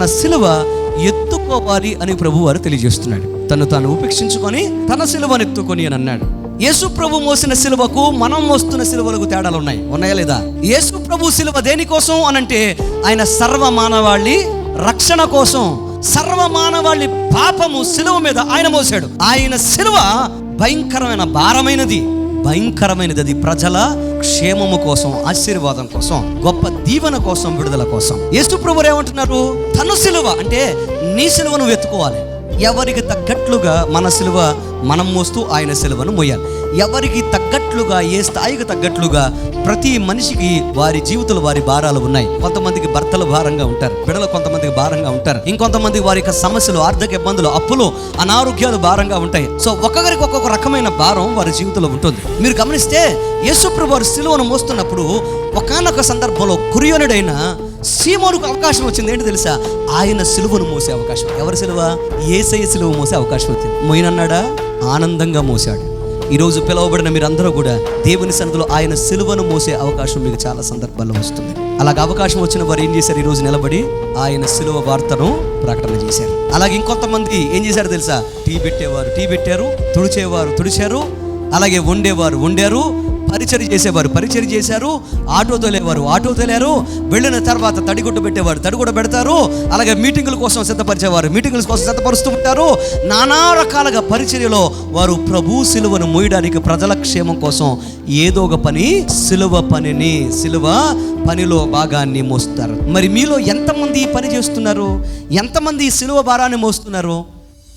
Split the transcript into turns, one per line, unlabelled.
తన సిలువ ఎత్తుకోవాలి అని ప్రభు వారు తెలియజేస్తున్నాడు. తను తాను ఉపేక్షించుకొని తన సిలువను ఎత్తుకొని అని అన్నాడు. యేసు ప్రభు మోసిన సిలువకు మనం మోస్తున్న సిలువలకు తేడాలు ఉన్నాయా లేదా? యేసు ప్రభు సిలువ దేనికోసం అనంటే ఆయన సర్వ మానవాళి రక్షణ కోసం. సర్వ మానవాళి పాపము సిలువ మీద ఆయన మోసాడు. ఆయన సిలువ భయంకరమైన భారమైనది, అది ప్రజల క్షేమము కోసం, ఆశీర్వాదం కోసం, గొప్ప దీవెన కోసం, విడుదల కోసం. యేసు ప్రభువు ఏమంటున్నారు? తన సిలువ అంటే నీ సిలువను వెతుకోవాలి. ఎవరికి తగ్గట్లుగా మన సిలువ మనం మోస్తూ ఆయన సిలువను మోయాలి. ఎవరికి తగ్గట్లుగా, ఏ స్థాయికి తగ్గట్లుగా ప్రతి మనిషికి వారి జీవితంలో వారి భారాలు ఉన్నాయి. కొంతమందికి భర్తలు భారంగా ఉంటారు, బిడ్డలు కొంతమందికి భారంగా ఉంటారు, ఇంకొంతమందికి వారి యొక్క సమస్యలు, ఆర్థిక ఇబ్బందులు, అప్పులు, అనారోగ్యాలు భారంగా ఉంటాయి. సో ఒక్కొక్కరికి ఒక్కొక్క రకమైన భారం వారి జీవితంలో ఉంటుంది. మీరు గమనిస్తే యేసుప్రభు వారి సిలువను మోస్తున్నప్పుడు ఒకానొక సందర్భంలో కురియోనుడైన సీమోనుకు అవకాశం వచ్చింది. ఏంటి తెలుసా? ఆయన సిలువను మోసే అవకాశం. ఎవరి సిలువ? యేసయ్య సిలువ మోసే అవకాశం వచ్చింది. మోయినన్నాడా? ఆనందంగా మోసాడు. ఈరోజు పిలువబడిన మీరందరూ కూడా దేవుని సన్నిధిలో ఆయన సిలువను మోసే అవకాశం మీకు చాలా సందర్భాల్లో వస్తుంది. అలాగే అవకాశం వచ్చిన వారు ఏం చేశారు? ఈరోజు నిలబడి ఆయన సిలువ వార్తను ప్రకటన చేశారు. అలాగే ఇంకొంతమంది ఏం చేశారు తెలుసా? టీ పెట్టేవారు టీ పెట్టారు, తుడిచేవారు తుడిచారు, అలాగే వండేవారు వండారు, పరిచర్య చేసేవారు పరిచర్య చేశారు, ఆటో తోలేవారు ఆటో తోలారు, వెళ్ళిన తర్వాత తడిగుడ్డ పెట్టేవారు తడిగుడ్డ పెడతారు, అలాగే మీటింగుల కోసం సిద్ధపరిచేవారు మీటింగుల కోసం సిద్ధపరుస్తూ ఉంటారు. నానా రకాలుగా పరిచర్యలో వారు ప్రభు సిలువను మోయడానికి, ప్రజల క్షేమం కోసం ఏదో ఒక పని, సిలువ పనిలో భాగాన్ని మోస్తారు. మరి మీలో ఎంతమంది ఈ పని చేస్తున్నారు? ఎంతమంది ఈ సిలువ భారాన్ని మోస్తున్నారు?